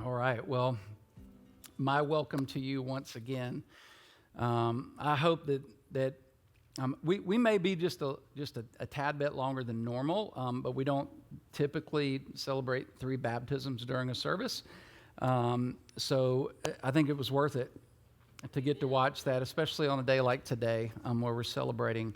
All right. Well, my welcome to you once again. I hope that we may be just a tad bit longer than normal, but we don't typically celebrate 3 baptisms during a service. So I think it was worth it to get to watch that, especially on a day like today, where we're celebrating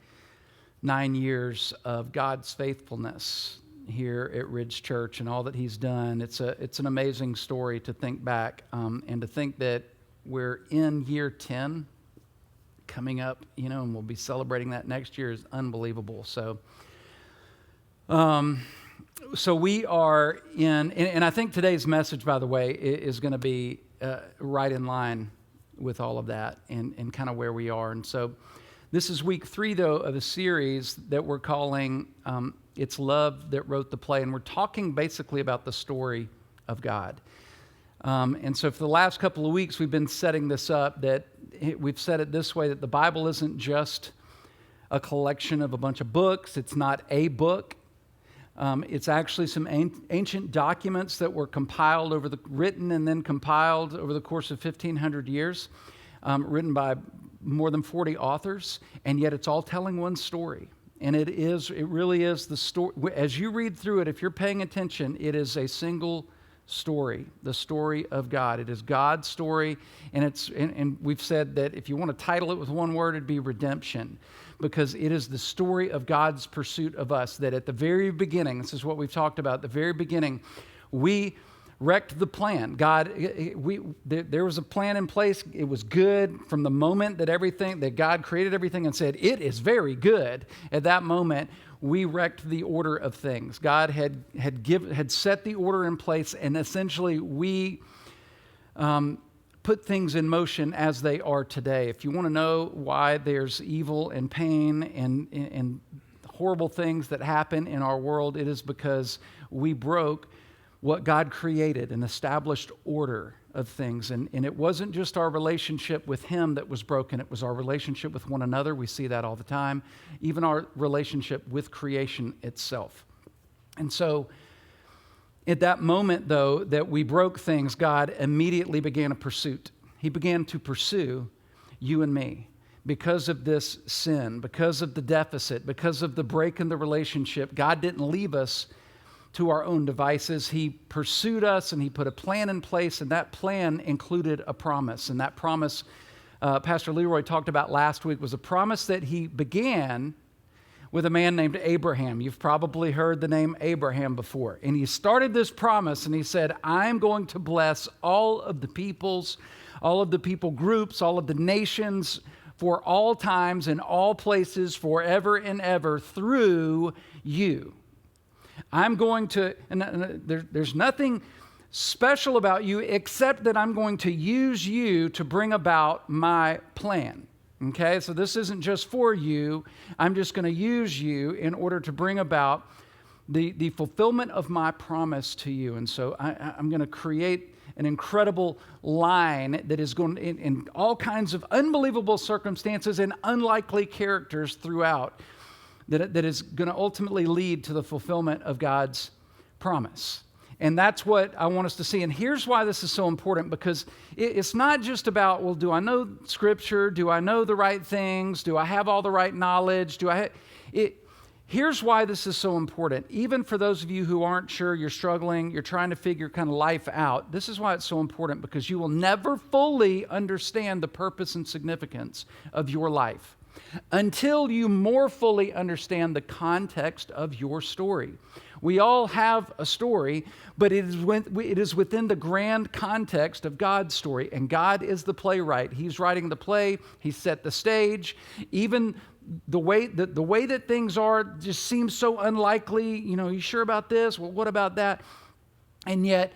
9 years of God's faithfulness here at Ridge Church and all that He's done. It's an amazing story to think back and to think that we're in year 10 coming up, and we'll be celebrating that next year is unbelievable. So we are in, and I think today's message, by the way, is going to be right in line with all of that and kind of where we are. And so this is week 3, though, of a series that we're calling It's Love That Wrote the Play. And we're talking basically about the story of God. And so for the last couple of weeks, we've been setting this up, that we've said it this way, that the Bible isn't just a collection of a bunch of books. It's not a book. It's actually some ancient documents that were written and then compiled over the course of 1,500 years, written by more than 40 authors, and yet it's all telling one story. And it really is the story. As you read through it, if you're paying attention, it is a single story, the story of God. It is God's story, and we've said that if you want to title it with one word, it'd be redemption, because it is the story of God's pursuit of us, that at the very beginning, this is what we've talked about, at the very beginning, we wrecked the plan. There was a plan in place. It was good from the moment that God created everything and said, it is very good. At that moment, we wrecked the order of things. God had set the order in place, and essentially we put things in motion as they are today. If you want to know why there's evil and pain and horrible things that happen in our world, it is because we broke what God created, an established order of things. And it wasn't just our relationship with Him that was broken. It was our relationship with one another. We see that all the time. Even our relationship with creation itself. And so at that moment, though, that we broke things, God immediately began a pursuit. He began to pursue you and me. Because of this sin, because of the deficit, because of the break in the relationship, God didn't leave us to our own devices. He pursued us, and He put a plan in place, and that plan included a promise. And that promise, Pastor Leroy talked about last week, was a promise that He began with a man named Abraham. You've probably heard the name Abraham before. And He started this promise, and He said, I'm going to bless all of the peoples, all of the people groups, all of the nations, for all times and all places, forever and ever, through you. I'm going to, and there's nothing special about you except that I'm going to use you to bring about my plan. Okay, so this isn't just for you. I'm just going to use you in order to bring about the fulfillment of my promise to you. And so I'm going to create an incredible line that is going in all kinds of unbelievable circumstances and unlikely characters throughout, that is going to ultimately lead to the fulfillment of God's promise. And that's what I want us to see. And here's why this is so important, because it's not just about, well, do I know Scripture? Do I know the right things? Do I have all the right knowledge? Here's why this is so important. Even for those of you who aren't sure, you're struggling, you're trying to figure kind of life out, this is why it's so important, because you will never fully understand the purpose and significance of your life until you more fully understand the context of your story. We all have a story, but it is within the grand context of God's story, and God is the playwright. He's writing the play. He set the stage. Even the way that things are just seems so unlikely. You sure about this? Well, what about that? And yet,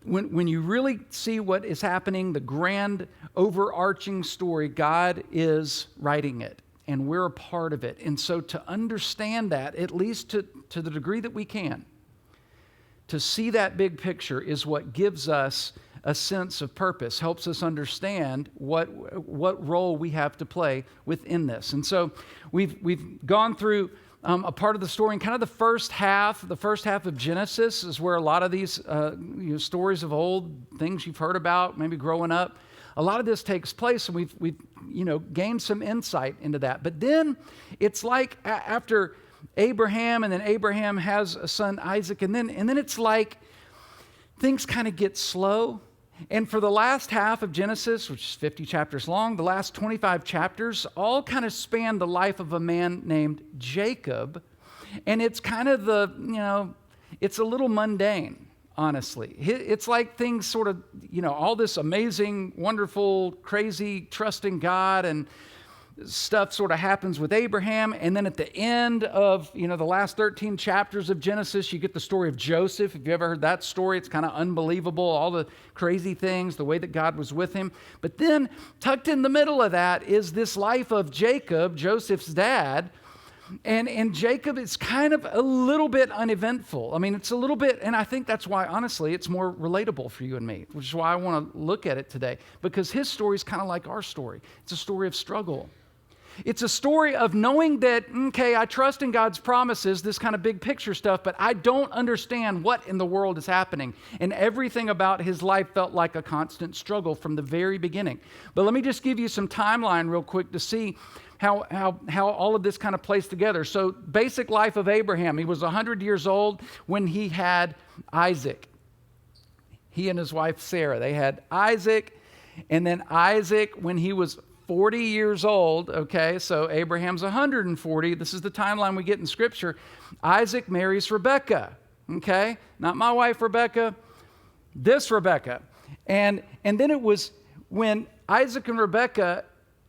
when you really see what is happening, the grand overarching story, God is writing it, and we're a part of it. And so to understand that, at least to the degree that we can, to see that big picture is what gives us a sense of purpose, helps us understand what role we have to play within this. And so we've gone through a part of the story. And kind of the first half of Genesis is where a lot of these stories of old, things you've heard about, maybe growing up, a lot of this takes place, and we've gained some insight into that. But then it's like after Abraham, and then Abraham has a son, Isaac, and then it's like things kind of get slow. And for the last half of Genesis, which is 50 chapters long, the last 25 chapters all kind of span the life of a man named Jacob. And it's kind of it's a little mundane, honestly. It's like things sort of, all this amazing, wonderful, crazy, trusting God and stuff sort of happens with Abraham. And then at the end of, the last 13 chapters of Genesis, you get the story of Joseph. If you ever heard that story, it's kind of unbelievable, all the crazy things, the way that God was with him. But then tucked in the middle of that is this life of Jacob, Joseph's dad. And Jacob is kind of a little bit uneventful. I mean, it's a little bit, and I think that's why, honestly, it's more relatable for you and me, which is why I want to look at it today, because his story is kind of like our story. It's a story of struggle. It's a story of knowing that, okay, I trust in God's promises, this kind of big picture stuff, but I don't understand what in the world is happening. And everything about his life felt like a constant struggle from the very beginning. But let me just give you some timeline real quick to see how all of this kind of plays together. So basic life of Abraham. He was 100 years old when he had Isaac. He and his wife Sarah, they had Isaac. And then Isaac, when he was 40 years old, okay, so Abraham's 140. This is the timeline we get in Scripture. Isaac marries Rebekah, okay? Not my wife Rebekah, this Rebekah. And then it was when Isaac and Rebekah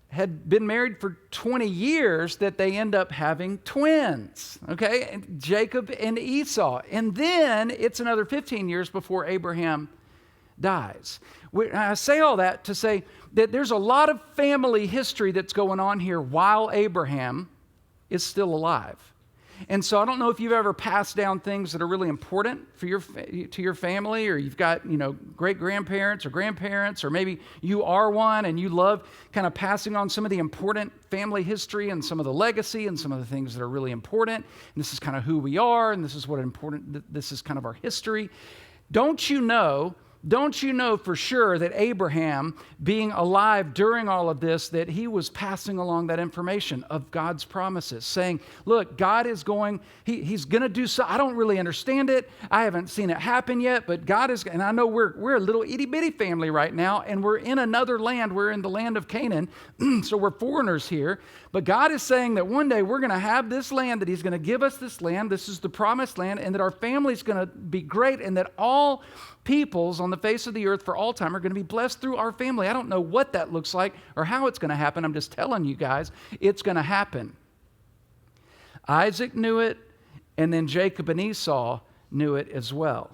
had been married for 20 years that they end up having twins, okay? Jacob and Esau. And then it's another 15 years before Abraham dies. I say all that to say that there's a lot of family history that's going on here while Abraham is still alive. And so I don't know if you've ever passed down things that are really important for to your family, or you've got, great-grandparents or grandparents, or maybe you are one and you love kind of passing on some of the important family history and some of the legacy and some of the things that are really important. And this is kind of who we are, and this is this is kind of our history. Don't you know for sure that Abraham, being alive during all of this, that he was passing along that information of God's promises, saying, look, God is he's going to do so. I don't really understand it. I haven't seen it happen yet, but God is, and I know we're a little itty bitty family right now, and we're in another land. We're in the land of Canaan, so we're foreigners here. But God is saying that one day we're going to have this land, that he's going to give us this land. This is the promised land, and that our family's going to be great, and that all peoples on the face of the earth for all time are going to be blessed through our family. I don't know what that looks like or how it's going to happen. I'm just telling you guys, it's going to happen. Isaac knew it, and then Jacob and Esau knew it as well.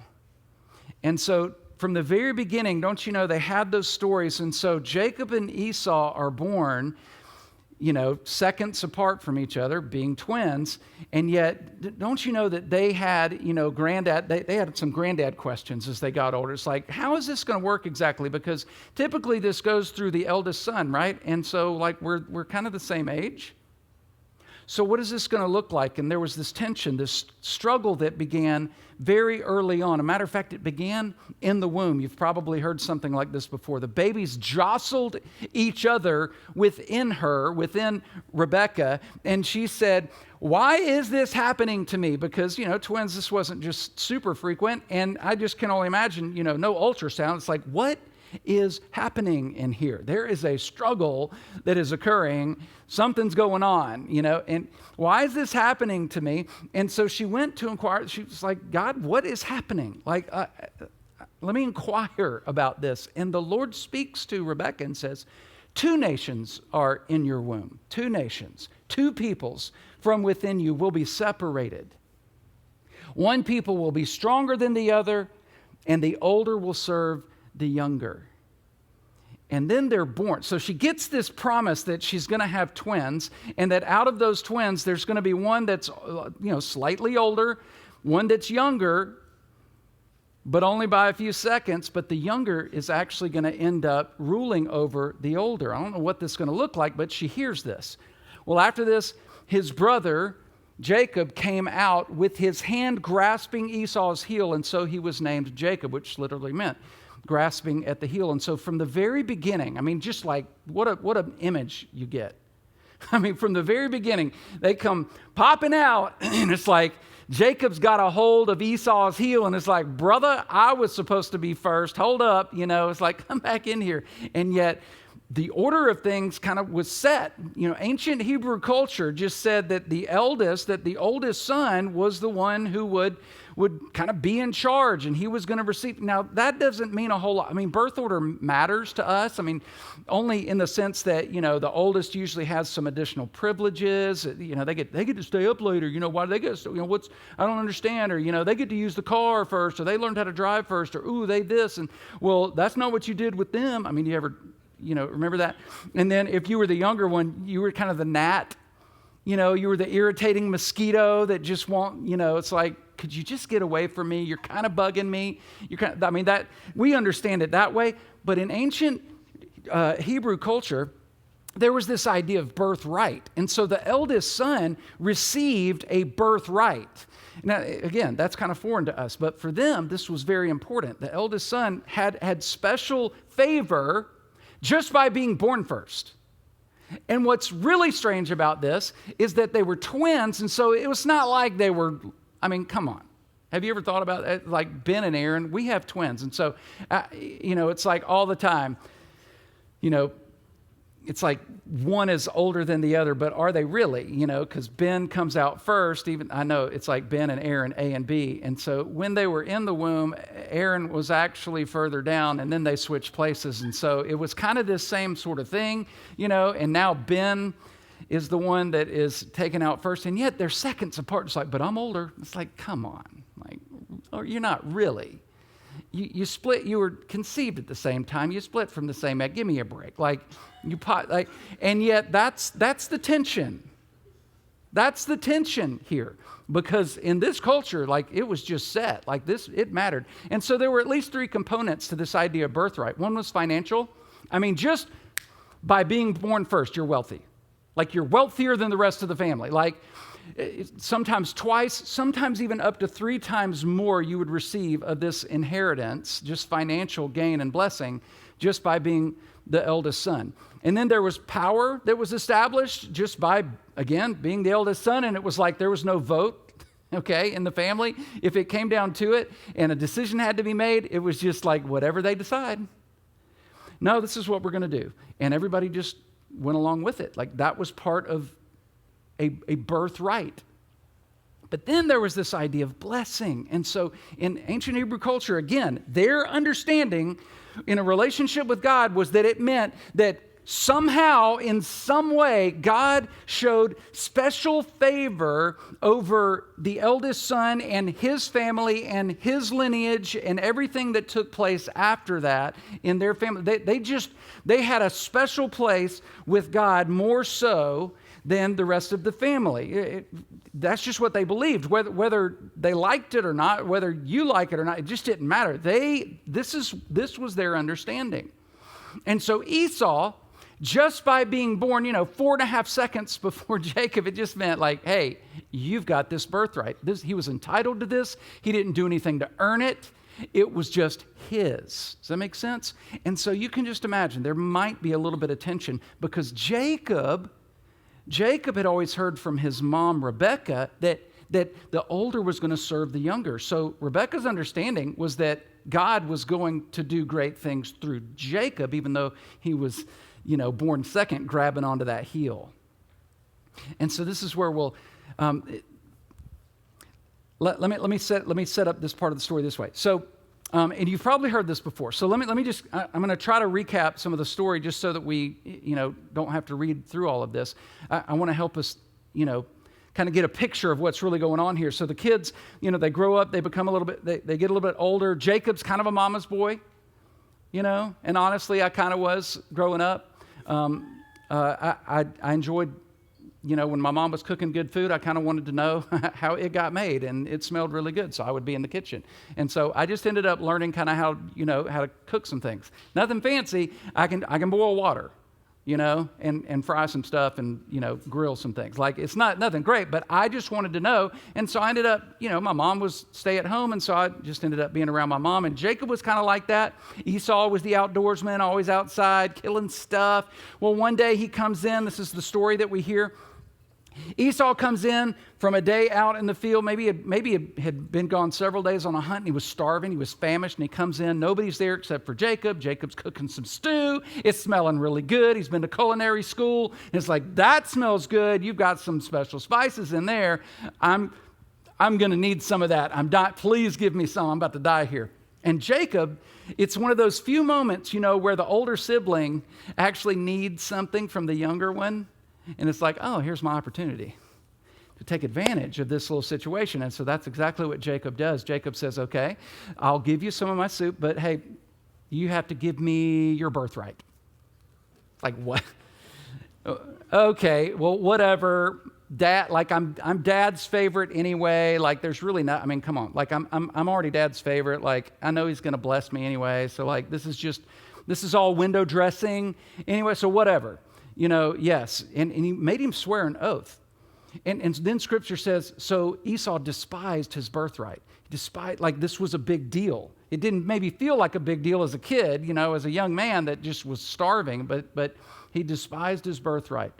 And so from the very beginning, don't you know, they had those stories. And so Jacob and Esau are born, seconds apart from each other, being twins. And yet, don't you know that they had, granddad, they had some granddad questions as they got older. It's like, how is this going to work exactly? Because typically this goes through the eldest son, right? And so we're kind of the same age. So what is this going to look like? And there was this tension, this struggle that began very early on. As a matter of fact, it began in the womb. You've probably heard something like this before. The babies jostled each other within Rebekah, and she said, why is this happening to me? Because, twins, this wasn't just super frequent, and I just can only imagine, no ultrasound. It's like, what is happening in here? There is a struggle that is occurring. Something's going on, and why is this happening to me? And so she went to inquire. She was like, God, what is happening? Let me inquire about this. And the Lord speaks to Rebekah and says, 2 nations are in your womb. 2 nations, 2 peoples from within you will be separated. One people will be stronger than the other, and the older will serve the younger. And then they're born. So she gets this promise that she's going to have twins, and that out of those twins, there's going to be one that's, slightly older, one that's younger, but only by a few seconds. But the younger is actually going to end up ruling over the older. I don't know what this is going to look like, but she hears this. Well, after this, his brother, Jacob came out with his hand grasping Esau's heel, and so he was named Jacob, which literally meant grasping at the heel. And so from the very beginning, I mean, just like what an image you get. I mean, from the very beginning, they come popping out, and it's like Jacob's got a hold of Esau's heel, and it's like, brother, I was supposed to be first. Hold up, it's like, come back in here. And yet the order of things kind of was set. Ancient Hebrew culture just said that the oldest son was the one who would kind of be in charge, and he was going to receive. Now, that doesn't mean a whole lot. I mean, birth order matters to us. I mean, only in the sense that, the oldest usually has some additional privileges. They get to stay up later. Why do they get, I don't understand. Or, they get to use the car first, or they learned how to drive first, or, ooh, they this. And, well, that's not what you did with them. I mean, you ever, remember that? And then if you were the younger one, you were kind of the gnat. You were the irritating mosquito that just it's like, could you just get away from me? You're kind of bugging me. That we understand it that way. But in ancient Hebrew culture, there was this idea of birthright. And so the eldest son received a birthright. Now, again, that's kind of foreign to us. But for them, this was very important. The eldest son had special favor just by being born first. And what's really strange about this is that they were twins, and so it was not like they were, come on. Have you ever thought about it? Like Ben and Aaron, we have twins, and so, it's like all the time, it's like one is older than the other, but are they really? Because Ben comes out first. Even I know it's like Ben and Aaron, A and B. And so when they were in the womb, Aaron was actually further down, and then they switched places. And so it was kind of this same sort of thing, and now Ben is the one that is taken out first. And yet they're seconds apart. It's like, but I'm older. It's like, come on. Or you're not really. You split, you were conceived at the same time. You split from the same egg. Give me a break. And yet that's the tension. That's the tension here. Because in this culture, it was just set. It mattered. And so there were at least three components to this idea of birthright. One was financial. Just by being born first, you're wealthy. You're wealthier than the rest of the family. Sometimes twice, sometimes even up to 3 times more you would receive of this inheritance, just financial gain and blessing, just by being the eldest son. And then there was power that was established just by, again, being the eldest son, and it was like there was no vote, in the family. If it came down to it and a decision had to be made, it was just like whatever they decide. No, this is what we're going to do. And everybody just went along with it. That was part of a birthright. But then there was this idea of blessing. And so in ancient Hebrew culture, again, their understanding in a relationship with God was that it meant that somehow, in some way, God showed special favor over the eldest son and his family and his lineage and everything that took place after that in their family. They had a special place with God more so than the rest of the family. That's just what they believed. Whether they liked it or not, whether you like it or not, it just didn't matter. This was their understanding. And so Esau, just by being born, 4.5 seconds before Jacob, it just meant hey, you've got this birthright. He was entitled to this. He didn't do anything to earn it. It was just his. Does that make sense? And so you can just imagine there might be a little bit of tension because Jacob had always heard from his mom, Rebekah, that the older was going to serve the younger. So Rebekah's understanding was that God was going to do great things through Jacob, even though he was, born second, grabbing onto that heel. And so this is where we'll let me set up this part of the story this way. So. And you've probably heard this before. So let me just, I'm going to try to recap some of the story just so that we, don't have to read through all of this. I want to help us, kind of get a picture of what's really going on here. So the kids, they grow up, they become a little bit, they get a little bit older. Jacob's kind of a mama's boy, and honestly, I kind of was growing up. I enjoyed, when my mom was cooking good food, I kind of wanted to know how it got made, and it smelled really good, so I would be in the kitchen. And so I just ended up learning kind of how to cook some things. Nothing fancy. I can boil water, and fry some stuff and, grill some things. Like, it's nothing great, but I just wanted to know. And so I ended up, my mom was stay at home, and so I just ended up being around my mom. And Jacob was kind of like that. Esau was the outdoorsman, always outside, killing stuff. Well, one day he comes in. This is the story that we hear. Esau comes in from a day out in the field. Maybe he had been gone several days on a hunt, and he was starving. He was famished, and he comes in. Nobody's there except for Jacob. Jacob's cooking some stew. It's smelling really good. He's been to culinary school. And it's like, that smells good. You've got some special spices in there. I'm going to need some of that. Please give me some. I'm about to die here. And Jacob, it's one of those few moments, where the older sibling actually needs something from the younger one. And it's like, oh, here's my opportunity to take advantage of this little situation. And so that's exactly what Jacob does. Jacob says, okay, I'll give you some of my soup, but hey, you have to give me your birthright. Like, what? Okay, well, whatever. Dad, like I'm Dad's favorite anyway. Like, there's really not. I mean, come on. Like, I'm already Dad's favorite. Like, I know he's going to bless me anyway. So, like, this is all window dressing anyway. So whatever. Yes. And he made him swear an oath. And then Scripture says, so Esau despised his birthright. This was a big deal. It didn't maybe feel like a big deal as a kid, as a young man that just was starving, but he despised his birthright.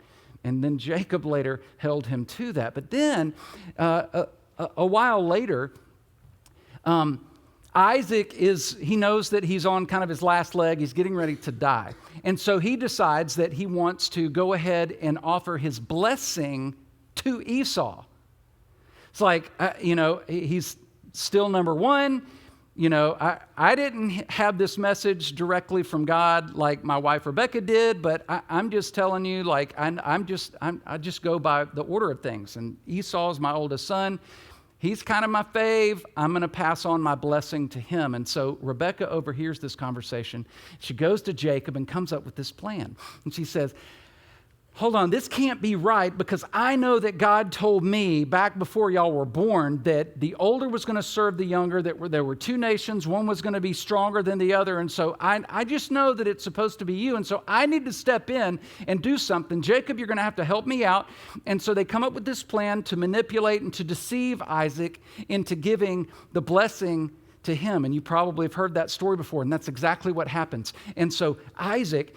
And then Jacob later held him to that. But then a while later, Isaac he knows that he's on kind of his last leg. He's getting ready to die. And so he decides that he wants to go ahead and offer his blessing to Esau. It's like, he's still number one. I didn't have this message directly from God like my wife Rebecca did, but I'm just telling you, like, I just go by the order of things. And Esau's my oldest son. He's kind of my fave. I'm going to pass on my blessing to him. And so Rebecca overhears this conversation. She goes to Jacob and comes up with this plan. And she says, hold on, this can't be right, because I know that God told me back before y'all were born that the older was going to serve the younger, that there were two nations, one was going to be stronger than the other. And so I just know that it's supposed to be you. And so I need to step in and do something. Jacob, you're going to have to help me out. And so they come up with this plan to manipulate and to deceive Isaac into giving the blessing to him. And you probably have heard that story before, and that's exactly what happens. And so Isaac,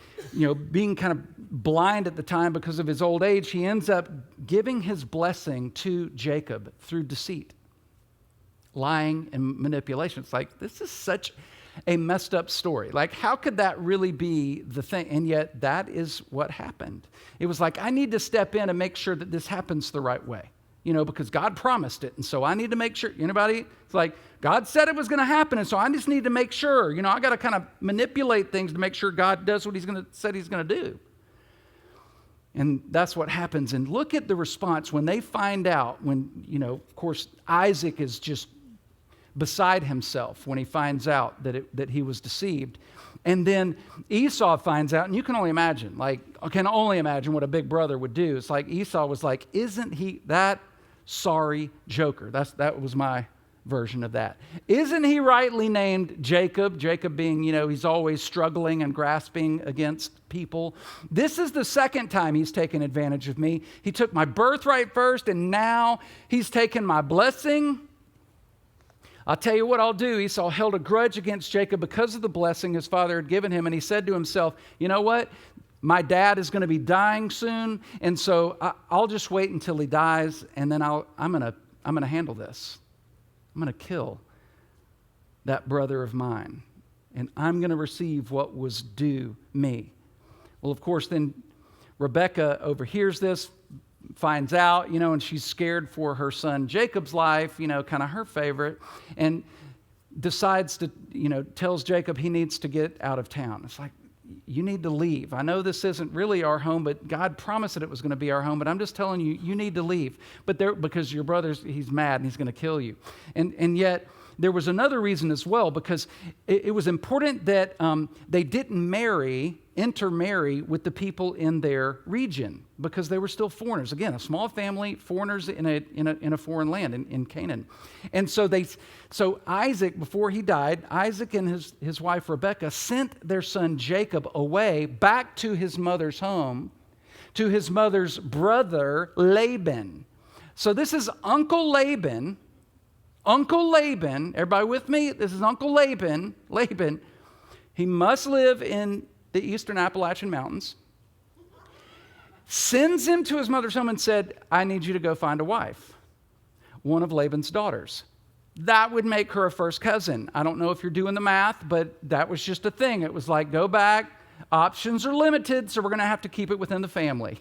being kind of blind at the time because of his old age, he ends up giving his blessing to Jacob through deceit, lying, and manipulation. It's like, this is such a messed up story. Like, how could that really be the thing? And yet that is what happened. It was like, I need to step in and make sure that this happens the right way. Because God promised it. And so I need to make sure. Anybody? It's like, God said it was going to happen. And so I just need to make sure. I got to kind of manipulate things to make sure God does what said he's going to do. And that's what happens. And look at the response when they find out, when, of course, Isaac is just beside himself when he finds out that he was deceived. And then Esau finds out, and you can only imagine, what a big brother would do. It's like Esau was like, isn't he that sorry joker? That was my version of that. Isn't he rightly named Jacob? Jacob being, he's always struggling and grasping against people. This is the second time he's taken advantage of me. He took my birthright first, and now he's taken my blessing. I'll tell you what I'll do. Esau held a grudge against Jacob because of the blessing his father had given him, and he said to himself, you know what? My dad is going to be dying soon, and so I'll just wait until he dies, and then I'm going to handle this. I'm going to kill that brother of mine, and I'm going to receive what was due me. Well, of course, then Rebecca overhears this, finds out, and she's scared for her son Jacob's life, kind of her favorite, and decides to, tells Jacob he needs to get out of town. It's like, you need to leave. I know this isn't really our home, but God promised that it was going to be our home, but I'm just telling you, you need to leave. But because your brother's, he's mad and he's going to kill you. And yet, there was another reason as well, because it was important that they didn't intermarry with the people in their region, because they were still foreigners. Again, a small family, foreigners in a foreign land, in Canaan. And so Isaac, before he died, Isaac and his wife Rebekah sent their son Jacob away back to his mother's home, to his mother's brother Laban. So this is Uncle Laban. Uncle Laban, everybody with me? This is Uncle Laban. Laban, he must live in the eastern Appalachian Mountains. Sends him to his mother's home and said, I need you to go find a wife, one of Laban's daughters. That would make her a first cousin. I don't know if you're doing the math, but that was just a thing. It was like, go back. Options are limited, so we're going to have to keep it within the family.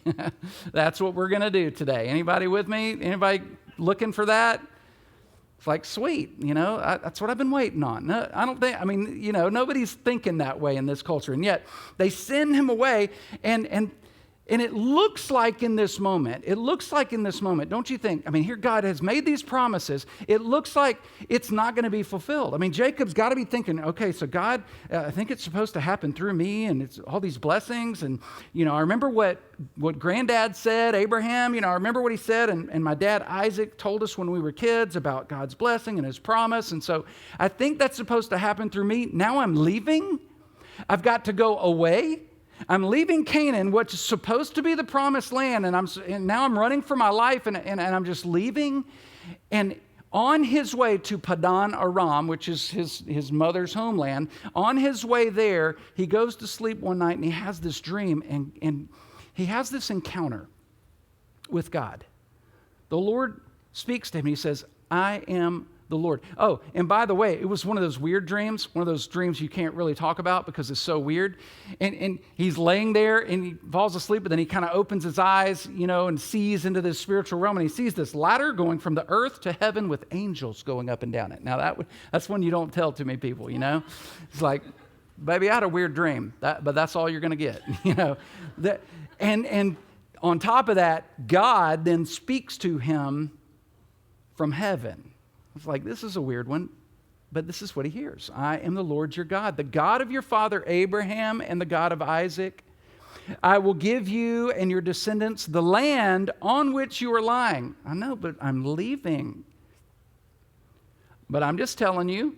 That's what we're going to do today. Anybody with me? Anybody looking for that? It's like, sweet, that's what I've been waiting on. No, I don't think, nobody's thinking that way in this culture. And yet they send him away, and it looks like in this moment, don't you think? Here God has made these promises. It looks like it's not going to be fulfilled. Jacob's got to be thinking, okay, so God, I think it's supposed to happen through me, and it's all these blessings. And, I remember what Granddad said, Abraham, I remember what he said, and my dad Isaac told us when we were kids about God's blessing and his promise. And so I think that's supposed to happen through me. Now I'm leaving. I've got to go away. I'm leaving Canaan, which is supposed to be the promised land, and now I'm running for my life, and I'm just leaving. And on his way to Padan Aram, which is his mother's homeland, on his way there, he goes to sleep one night, and he has this dream, and he has this encounter with God. The Lord speaks to him, and he says, I am the Lord. Oh, and by the way, it was one of those weird dreams, one of those dreams you can't really talk about because it's so weird. And he's laying there and he falls asleep, but then he kind of opens his eyes, and sees into this spiritual realm, and he sees this ladder going from the earth to heaven with angels going up and down it. Now that's one you don't tell too many people, It's like, baby, I had a weird dream, but that's all you're going to get, And on top of that, God then speaks to him from heaven. It's like, this is a weird one, but this is what he hears. I am the Lord your God, the God of your father Abraham and the God of Isaac. I will give you and your descendants the land on which you are lying. I know, but I'm leaving. But I'm just telling you,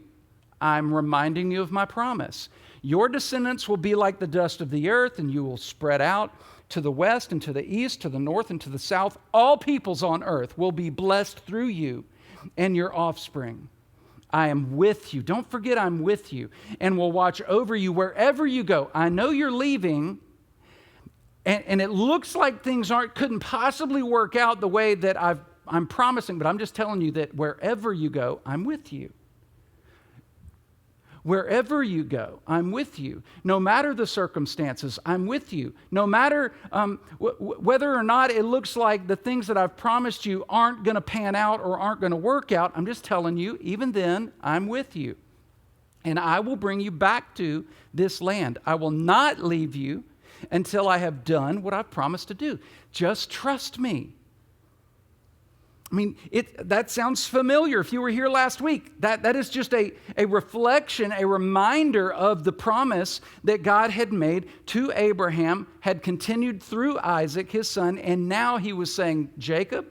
I'm reminding you of my promise. Your descendants will be like the dust of the earth, and you will spread out to the west and to the east, to the north and to the south. All peoples on earth will be blessed through you and your offspring. I am with you. Don't forget I'm with you and will watch over you wherever you go. I know you're leaving, and it looks like things couldn't possibly work out the way that I'm promising, but I'm just telling you that wherever you go, I'm with you. Wherever you go, I'm with you. No matter the circumstances, I'm with you. No matter whether or not it looks like the things that I've promised you aren't going to pan out or aren't going to work out, I'm just telling you, even then, I'm with you. And I will bring you back to this land. I will not leave you until I have done what I've promised to do. Just trust me. That sounds familiar. If you were here last week, that is just a reflection, a reminder of the promise that God had made to Abraham, had continued through Isaac, his son, and now he was saying, Jacob,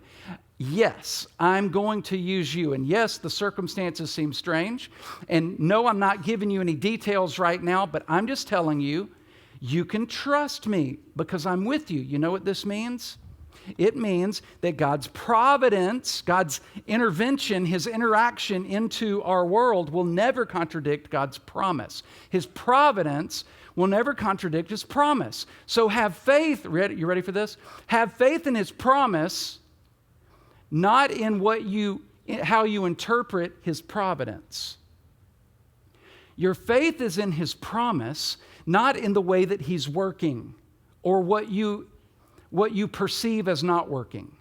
yes, I'm going to use you. And yes, the circumstances seem strange. And no, I'm not giving you any details right now, but I'm just telling you, you can trust me because I'm with you. You know what this means? It means that God's providence, God's intervention, his interaction into our world will never contradict God's promise. His providence will never contradict his promise. So have faith. You ready for this? Have faith in his promise, not in how you interpret his providence. Your faith is in his promise, not in the way that he's working or what you perceive as not working.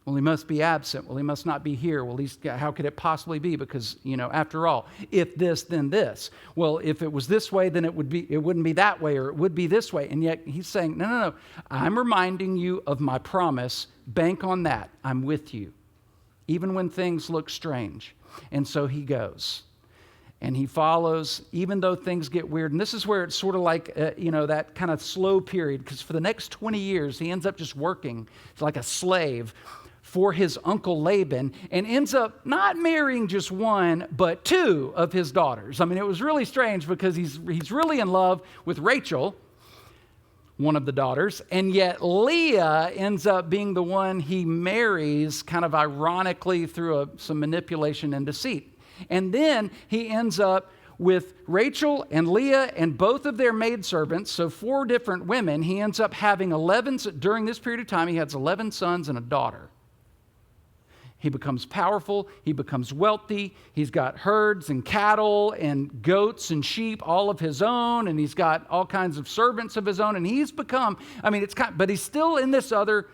Well, he must be absent. Well, he must not be here. Well, how could it possibly be? Because, after all, if this, then this. Well, if it was this way, then it wouldn't be that way, or it would be this way. And yet he's saying, no. I'm reminding you of my promise. Bank on that. I'm with you. Even when things look strange. And so he goes. And he follows, even though things get weird. And this is where it's sort of like, that kind of slow period. Because for the next 20 years, he ends up just working like a slave for his uncle Laban, and ends up not marrying just one, but two of his daughters. I mean, it was really strange because he's really in love with Rachel, one of the daughters, and yet Leah ends up being the one he marries kind of ironically through some manipulation and deceit. And then he ends up with Rachel and Leah and both of their maidservants, so 4 different women. He ends up having during this period of time, he has 11 sons and a daughter. He becomes powerful, he becomes wealthy, he's got herds and cattle and goats and sheep, all of his own, and he's got all kinds of servants of his own, and he's become, but he's still in this other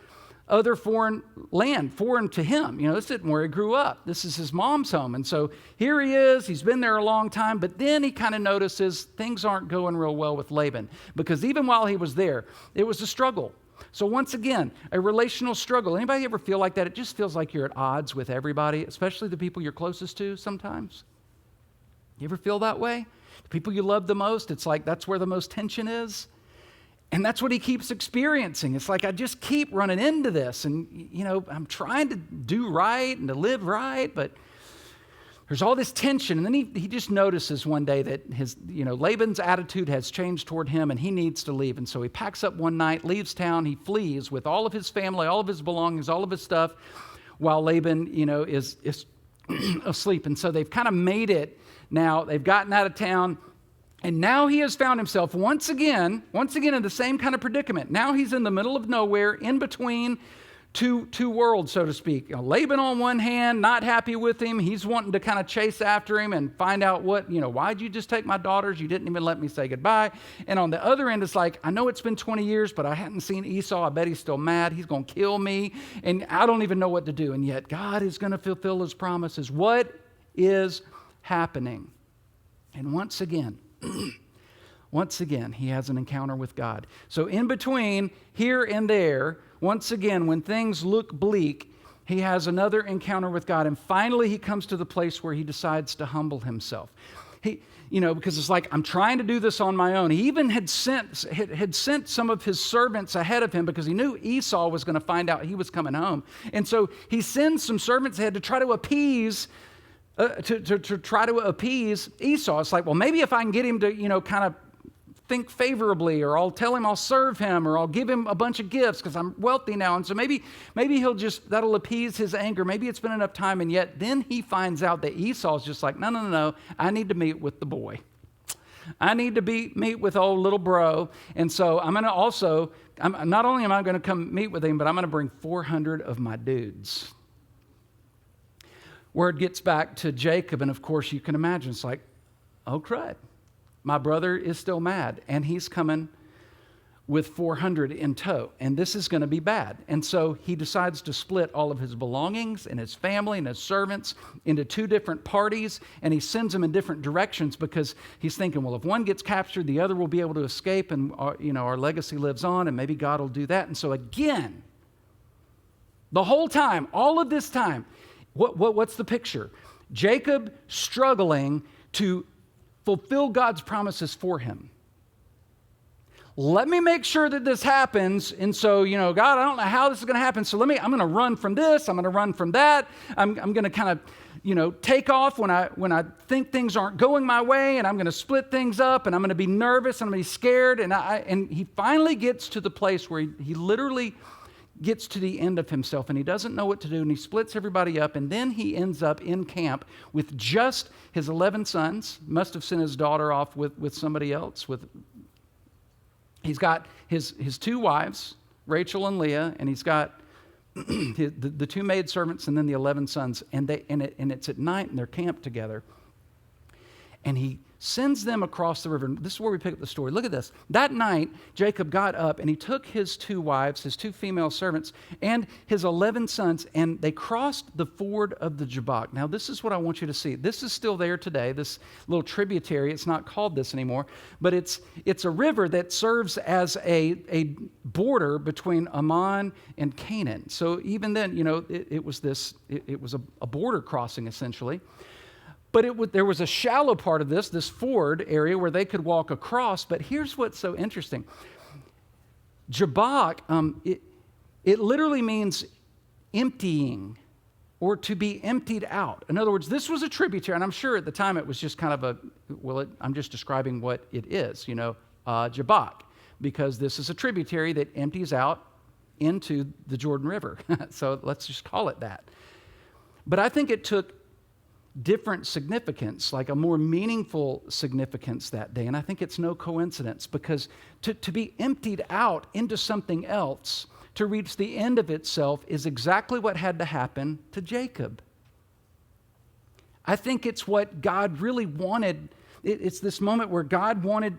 foreign land, foreign to him. This isn't where he grew up. This is his mom's home. And so here he is, he's been there a long time, but then he kind of notices things aren't going real well with Laban, because even while he was there, it was a struggle. So once again, a relational struggle. Anybody ever feel like that? It just feels like you're at odds with everybody, especially the people you're closest to sometimes. You ever feel that way? The people you love the most, it's like that's where the most tension is. And that's what he keeps experiencing. It's like, I just keep running into this. And, I'm trying to do right and to live right, but there's all this tension. And then he just notices one day that Laban's attitude has changed toward him and he needs to leave. And so he packs up one night, leaves town, he flees with all of his family, all of his belongings, all of his stuff, while Laban, is asleep. And so they've kind of made it now. They've gotten out of town. And now he has found himself once again in the same kind of predicament. Now he's in the middle of nowhere, in between two worlds, so to speak. Laban on one hand, not happy with him. He's wanting to kind of chase after him and find out why'd you just take my daughters? You didn't even let me say goodbye. And on the other end, it's like, I know it's been 20 years, but I hadn't seen Esau. I bet he's still mad. He's going to kill me. And I don't even know what to do. And yet God is going to fulfill his promises. What is happening? And once again, he has an encounter with God. So in between here and there, once again, when things look bleak, he has another encounter with God. And finally, he comes to the place where he decides to humble himself. Because it's like, I'm trying to do this on my own. He even had sent some of his servants ahead of him because he knew Esau was going to find out he was coming home. And so he sends some servants ahead to try to appease Esau. It's like, well, maybe if I can get him to, kind of think favorably, or I'll tell him I'll serve him, or I'll give him a bunch of gifts because I'm wealthy now. And so maybe that'll appease his anger. Maybe it's been enough time. And yet then he finds out that Esau's just like, no. I need to meet with the boy. I need to meet with old little bro. And so not only am I going to come meet with him, but I'm going to bring 400 of my dudes. Word gets back to Jacob, and of course you can imagine, it's like, oh crud, my brother is still mad, and he's coming with 400 in tow, and this is going to be bad. And so he decides to split all of his belongings and his family and his servants into 2 different parties, and he sends them in different directions because he's thinking, well, if one gets captured, the other will be able to escape, and our legacy lives on, and maybe God will do that. And so again, the whole time, all of this time, what's the picture? Jacob struggling to fulfill God's promises for him. Let me make sure that this happens. And so, God, I don't know how this is going to happen. So I'm going to run from this. I'm going to run from that. I'm going to kind of, take off when I think things aren't going my way, and I'm going to split things up, and I'm going to be nervous, and I'm going to be scared. And he finally gets to the place where he literally gets to the end of himself, and he doesn't know what to do, and he splits everybody up, and then he ends up in camp with just his 11 sons. Must have sent his daughter off with somebody else. He's got his 2 wives, Rachel and Leah, and he's got the 2 maidservants, and then the 11 sons, and it's at night, and they're camped together, and he sends them across the river. This is where we pick up the story. Look at this. That night, Jacob got up and he took his 2 wives, his 2 female servants, and his 11 sons, and they crossed the ford of the Jabbok. Now, this is what I want you to see. This is still there today, this little tributary. It's not called this anymore, but it's a river that serves as a border between Ammon and Canaan. So even then, it was a border crossing, essentially. But there was a shallow part of this ford area where they could walk across. But here's what's so interesting. Jabbok, it literally means emptying or to be emptied out. In other words, this was a tributary, and I'm sure at the time it was just kind of I'm just describing what it is, Jabbok, because this is a tributary that empties out into the Jordan River. So let's just call it that. But I think it took different significance, like a more meaningful significance that day. And I think it's no coincidence, because to be emptied out into something else, to reach the end of itself, is exactly what had to happen to Jacob. I think it's what God really wanted. It's this moment where God wanted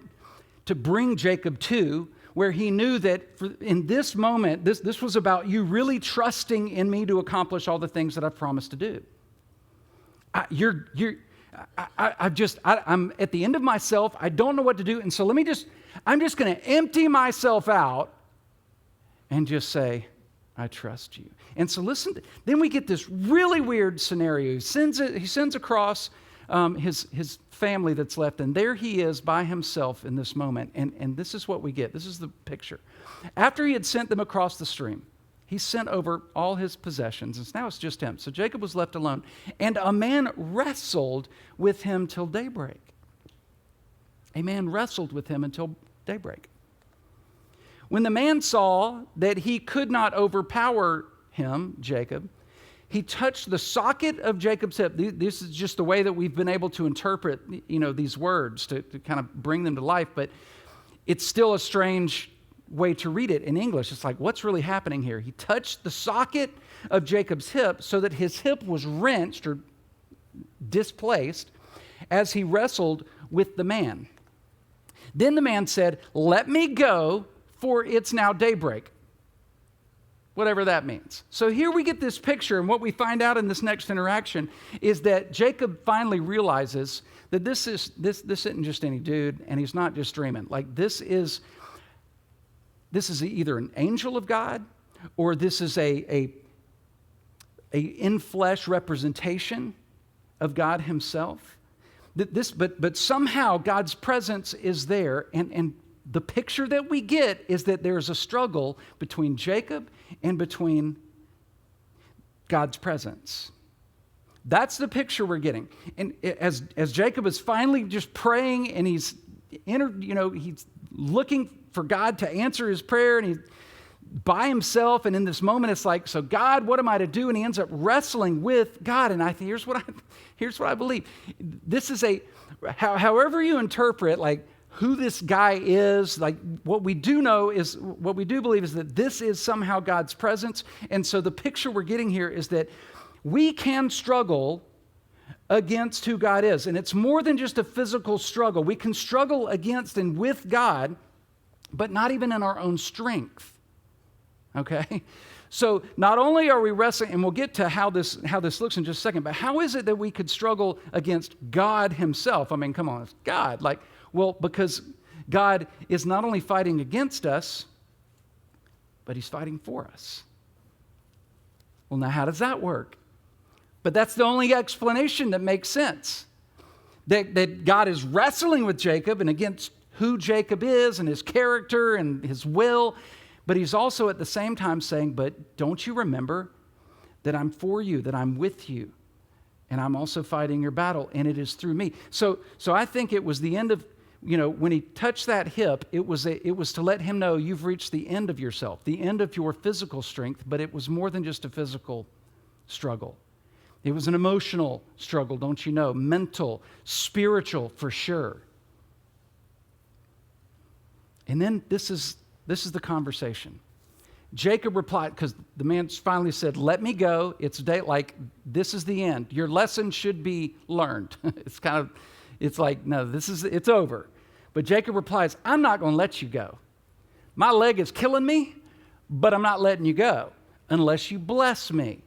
to bring Jacob to, where he knew that in this moment, this was about you really trusting in me to accomplish all the things that I've promised to do. I'm at the end of myself. I don't know what to do. And so I'm just going to empty myself out and just say, I trust you. And so listen, then we get this really weird scenario. He sends across his family that's left, and there he is by himself in this moment. And this is what we get. This is the picture. After he had sent them across the stream, he sent over all his possessions, and now it's just him. So Jacob was left alone, and a man wrestled with him till daybreak. A man wrestled with him until daybreak. When the man saw that he could not overpower him, Jacob, he touched the socket of Jacob's hip. This is just the way that we've been able to interpret, these words to kind of bring them to life, but it's still a strange way to read it in English. It's like, what's really happening here? He touched the socket of Jacob's hip so that his hip was wrenched or displaced as he wrestled with the man. Then the man said, "Let me go, for it's now daybreak." Whatever that means. So here we get this picture, and what we find out in this next interaction is that Jacob finally realizes that this isn't just any dude, and he's not just dreaming. Like this is either an angel of God, or this is a in-flesh representation of God himself. But somehow God's presence is there, and the picture that we get is that there's a struggle between Jacob and between God's presence. That's the picture we're getting. And as Jacob is finally just praying, and he's looking for God to answer his prayer, and he's by himself, and in this moment it's like, so God, what am I to do? And he ends up wrestling with God. And here's what I believe. This is however you interpret like who this guy is, like what we do believe is that this is somehow God's presence. And so the picture we're getting here is that we can struggle against who God is. And it's more than just a physical struggle. We can struggle against and with God, but not even in our own strength. Okay? So not only are we wrestling, and we'll get to how this looks in just a second, but how is it that we could struggle against God himself? I mean, come on, it's God. Because God is not only fighting against us, but he's fighting for us. Well, now how does that work? But that's the only explanation that makes sense. That God is wrestling with Jacob and against who Jacob is and his character and his will. But he's also at the same time saying, but don't you remember that I'm for you, that I'm with you, and I'm also fighting your battle, and it is through me. So I think it was the end of, when he touched that hip, it was to let him know you've reached the end of yourself, the end of your physical strength, but it was more than just a physical struggle. It was an emotional struggle, don't you know? Mental, spiritual, for sure. And then this is the conversation. Jacob replied, because the man finally said, "Let me go. It's day. Like this is the end. Your lesson should be learned." It's kind of, It's like, no, it's over. But Jacob replies, I'm not going to let you go. My leg is killing me, but I'm not letting you go unless you bless me.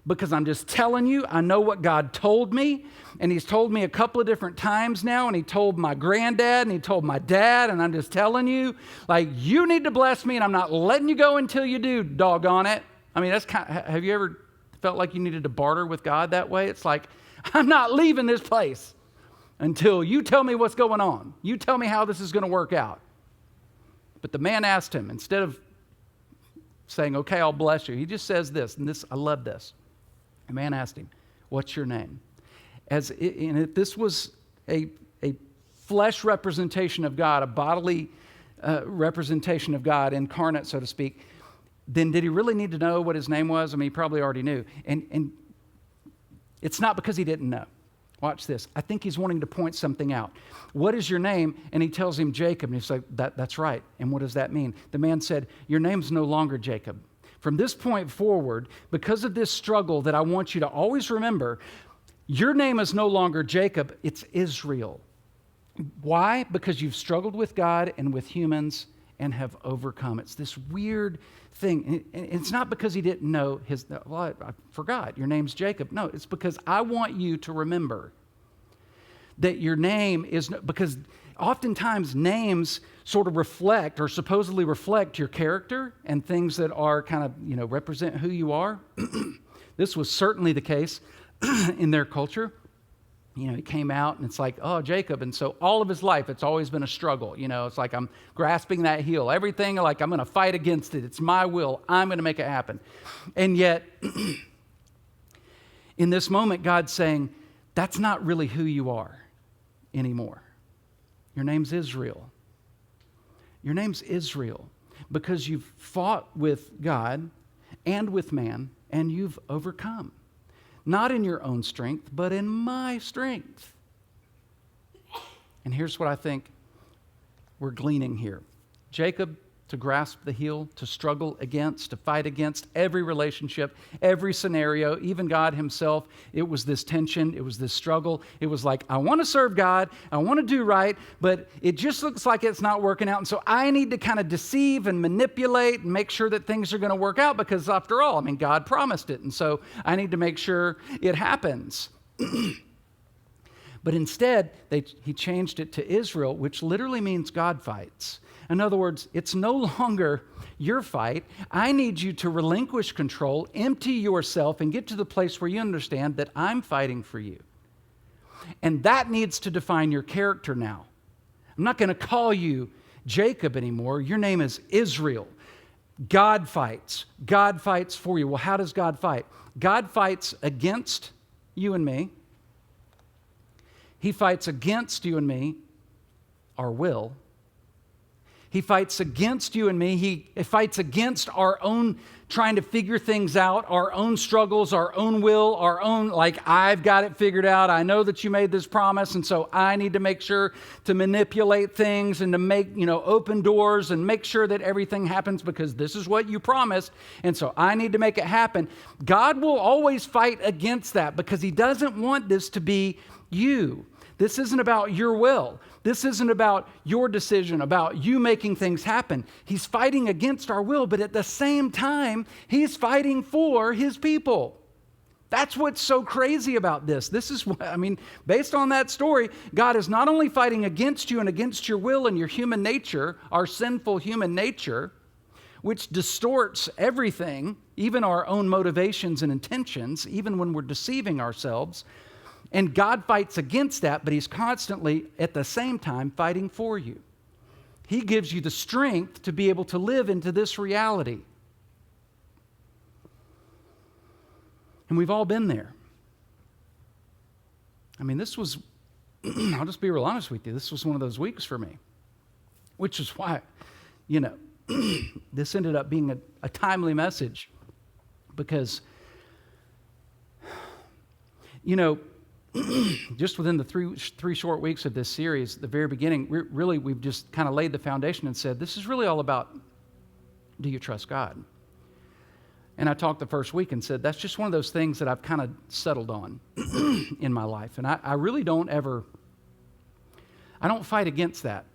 Because I'm just telling you, I know what God told me, and he's told me a couple of different times now, and he told my granddad, and he told my dad, and I'm just telling you, like, you need to bless me, and I'm not letting you go until you do, doggone it. I mean, have you ever felt like you needed to barter with God that way? It's like, I'm not leaving this place until you tell me what's going on. You tell me how this is going to work out. But the man asked him, instead of saying, okay, I'll bless you, he just says this, and I love this. The man asked him, what's your name? And if this was a flesh representation of God, a bodily representation of God, incarnate, so to speak, then did he really need to know what his name was? I mean, he probably already knew. And it's not because he didn't know. Watch this. I think he's wanting to point something out. What is your name? And he tells him Jacob. And he's like, that's right. And what does that mean? The man said, your name's no longer Jacob. From this point forward, because of this struggle that I want you to always remember, your name is no longer Jacob, it's Israel. Why? Because you've struggled with God and with humans and have overcome. It's this weird thing. And it's not because he didn't know I forgot, your name's Jacob. No, it's because I want you to remember that your name is, because oftentimes names sort of reflect or supposedly reflect your character and things that are kind of, represent who you are. This was certainly the case in their culture. He came out and it's like, oh, Jacob. And so all of his life, it's always been a struggle. It's like I'm grasping that heel. Everything, like I'm going to fight against it. It's my will. I'm going to make it happen. And yet, in this moment, God's saying, that's not really who you are anymore. Your name's Israel. Your name's Israel because you've fought with God and with man and you've overcome. Not in your own strength, but in my strength. And here's what I think we're gleaning here. Jacob, to grasp the heel, to struggle against, to fight against every relationship, every scenario, even God himself, it was this tension, it was this struggle. It was like, I want to serve God, I want to do right, but it just looks like it's not working out. And so I need to kind of deceive and manipulate and make sure that things are going to work out because after all, God promised it. And so I need to make sure it happens. But instead, he changed it to Israel, which literally means God fights. In other words, it's no longer your fight. I need you to relinquish control, empty yourself, and get to the place where you understand that I'm fighting for you. And that needs to define your character now. I'm not going to call you Jacob anymore. Your name is Israel. God fights. God fights for you. Well, how does God fight? God fights against you and me. He fights against you and me, our will. He fights against you and me. He fights against our own trying to figure things out, our own struggles, our own will, our own, like, I've got it figured out. I know that you made this promise, and so I need to make sure to manipulate things and to make, open doors and make sure that everything happens because this is what you promised, and so I need to make it happen. God will always fight against that because he doesn't want this to be you. This isn't about your will. This isn't about your decision, about you making things happen. He's fighting against our will, but at the same time, he's fighting for his people. That's what's so crazy about this. This is what, based on that story, God is not only fighting against you and against your will and your human nature, our sinful human nature, which distorts everything, even our own motivations and intentions, even when we're deceiving ourselves. And God fights against that, but he's constantly, at the same time, fighting for you. He gives you the strength to be able to live into this reality. And we've all been there. This was, I'll just be real honest with you, this was one of those weeks for me. Which is why, this ended up being a timely message. Because, just within the three short weeks of this series, the very beginning, we've just kind of laid the foundation and said, this is really all about, do you trust God? And I talked the first week and said, that's just one of those things that I've kind of settled on in my life. And I really don't ever I don't fight against that.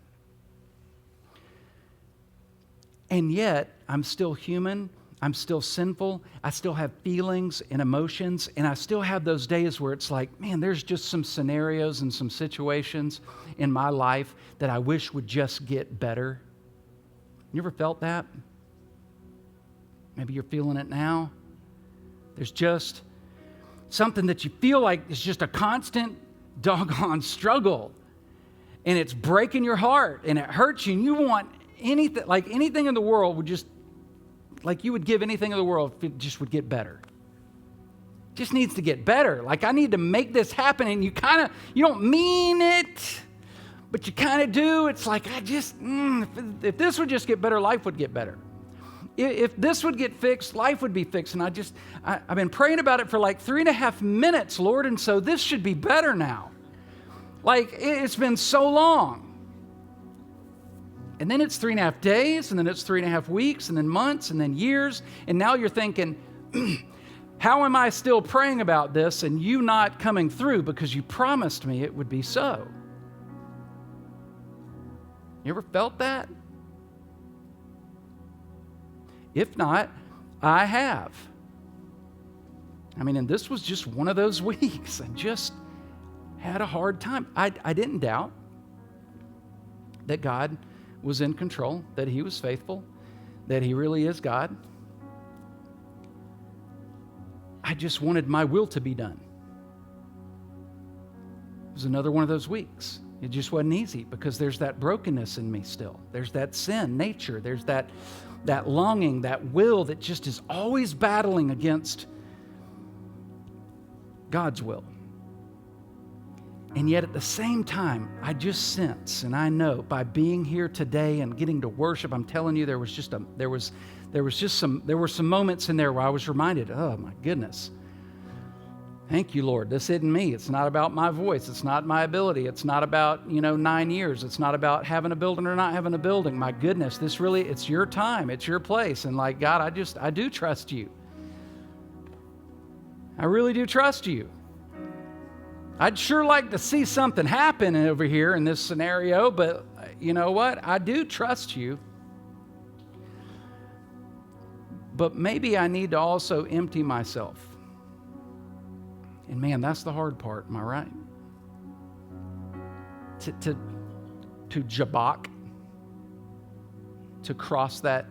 And yet, I'm still human. I'm still sinful. I still have feelings and emotions. And I still have those days where it's like, man, there's just some scenarios and some situations in my life that I wish would just get better. You ever felt that? Maybe you're feeling it now. There's just something that you feel like is just a constant doggone struggle. And it's breaking your heart and it hurts you and you want anything, like anything in the world would just, like you would give anything in the world if it just would get better. It just needs to get better. Like I need to make this happen, and you don't mean it, but you kind of do. It's like, if this would just get better, life would get better. If this would get fixed, life would be fixed. And I've been praying about it for like 3.5 minutes, Lord, and so this should be better now. Like it's been so long. And then it's 3.5 days, and then it's 3.5 weeks, and then months, and then years. And now you're thinking, how am I still praying about this and you not coming through because you promised me it would be so? You ever felt that? If not, I have. I mean, and this was just one of those weeks. I just had a hard time. I didn't doubt that God was in control, that He was faithful, that He really is God. I just wanted my will to be done. It was another one of those weeks. It just wasn't easy because there's that brokenness in me still. There's that sin nature. There's that longing, that will that just is always battling against God's will. And yet at the same time, I just sense, and I know by being here today and getting to worship, I'm telling you, there were some moments in there where I was reminded, oh my goodness, thank you, Lord. This isn't me. It's not about my voice. It's not my ability. It's not about, 9 years. It's not about having a building or not having a building. My goodness, it's your time. It's your place. And like, God, I do trust you. I really do trust you. I'd sure like to see something happen over here in this scenario, but you know what? I do trust you. But maybe I need to also empty myself. And man, that's the hard part, am I right? To jabak, to cross that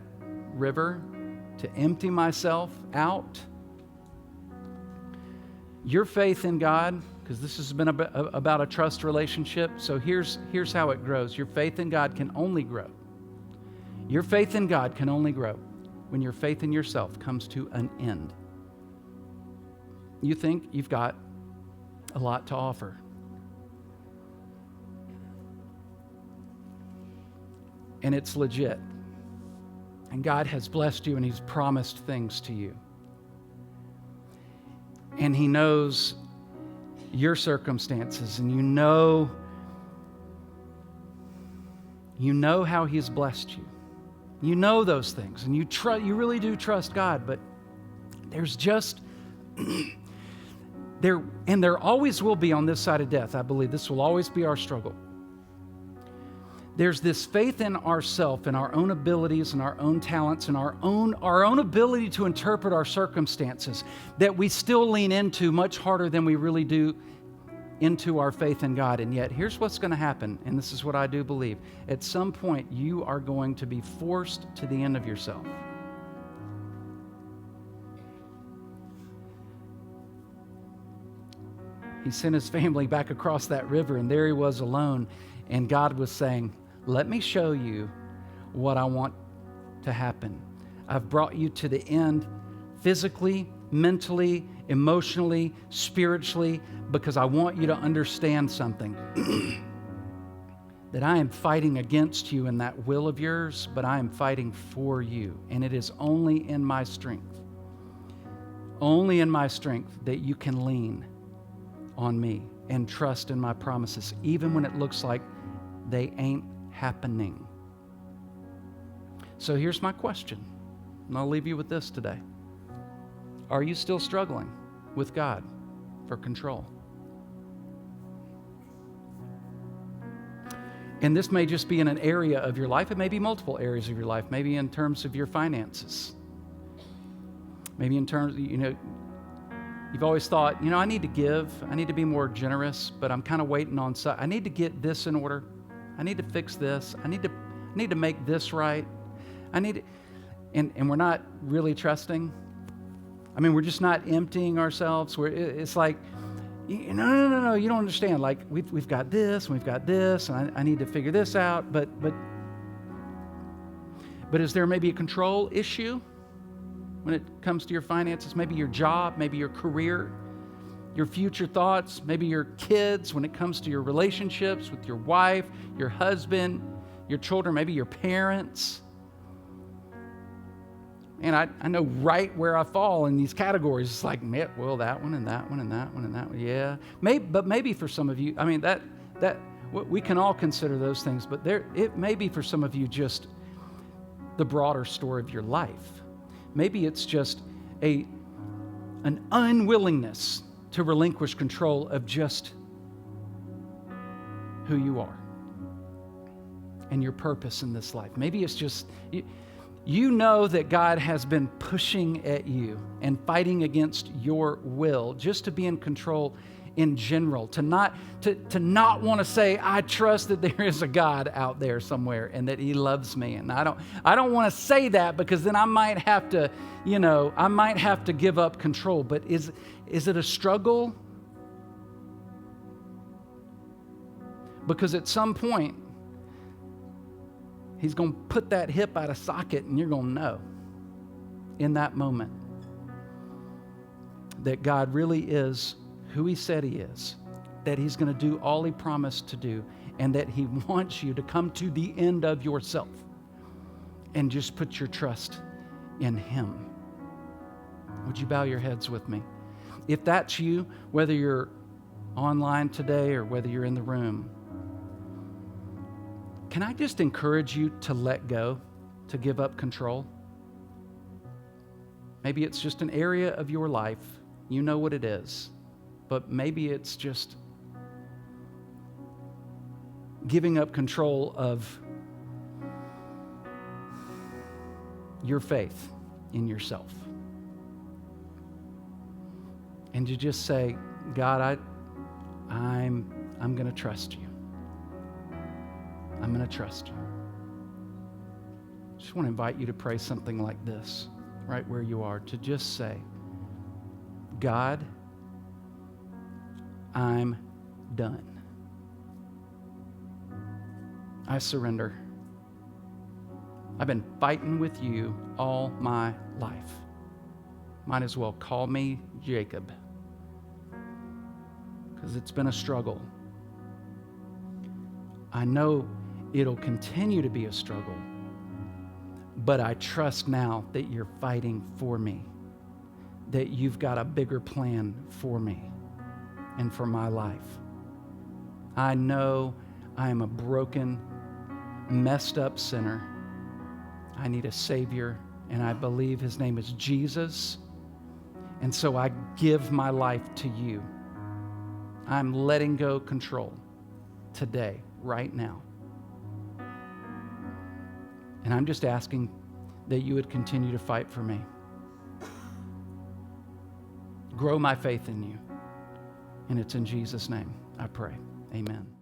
river, to empty myself out. Your faith in God, because this has been about a trust relationship, so here's how it grows. Your faith in God can only grow. Your faith in God can only grow when your faith in yourself comes to an end. You think you've got a lot to offer. And it's legit. And God has blessed you and He's promised things to you. And He knows your circumstances, and you know how He's blessed you. You know those things, and you really do trust God, but there's just there always will be on this side of death. I believe this will always be our struggle. There's this faith in ourself and our own abilities and our own talents and our own ability to interpret our circumstances that we still lean into much harder than we really do into our faith in God. And yet, here's what's going to happen, and this is what I do believe. At some point, you are going to be forced to the end of yourself. He sent his family back across that river, and there he was alone, and God was saying, let me show you what I want to happen. I've brought you to the end physically, mentally, emotionally, spiritually, because I want you to understand something. That I am fighting against you in that will of yours, but I am fighting for you. And it is only in my strength that you can lean on me and trust in my promises, even when it looks like they ain't happening. So here's my question, and I'll leave you with this today. Are you still struggling with God for control? And this may just be in an area of your life. It may be multiple areas of your life. Maybe in terms of your finances. Maybe in terms, you've always thought, I need to give. I need to be more generous, but I'm kind of waiting on, I need to get this in order. I need to fix this. I need to make this right. And we're not really trusting. I mean, we're just not emptying ourselves. It's like, no, you don't understand. Like, we've got this, and we've got this, and I need to figure this out. But is there maybe a control issue when it comes to your finances? Maybe your job, maybe your career, your future thoughts, maybe your kids, when it comes to your relationships with your wife, your husband, your children, maybe your parents. And I know right where I fall in these categories. It's like, well, that one and that one and that one and that one. Yeah. But maybe for some of you, I mean, that we can all consider those things, but it may be for some of you just the broader story of your life. Maybe it's just an unwillingness to relinquish control of just who you are and your purpose in this life. Maybe it's just, you know that God has been pushing at you and fighting against your will just to be in control in general, to not want to say, I trust that there is a God out there somewhere and that He loves me. And I don't want to say that, because then I might have to give up control. But is it a struggle? Because at some point, He's going to put that hip out of socket, and you're going to know in that moment that God really is who He said He is, that He's going to do all He promised to do, and that He wants you to come to the end of yourself and just put your trust in Him. Would you bow your heads with me? If that's you, whether you're online today or whether you're in the room, can I just encourage you to let go, to give up control? Maybe it's just an area of your life. You know what it is. But maybe it's just giving up control of your faith in yourself. And you just say, God, I'm going to trust you. I'm going to trust you. I just want to invite you to pray something like this, right where you are, to just say, God, I'm done. I surrender. I've been fighting with you all my life. Might as well call me Jacob, because it's been a struggle. I know it'll continue to be a struggle, but I trust now that you're fighting for me, that you've got a bigger plan for me and for my life. I know I am a broken, messed up sinner. I need a Savior, and I believe His name is Jesus. And so I give my life to you. I'm letting go control today, right now. And I'm just asking that you would continue to fight for me. Grow my faith in you. And it's in Jesus' name I pray. Amen.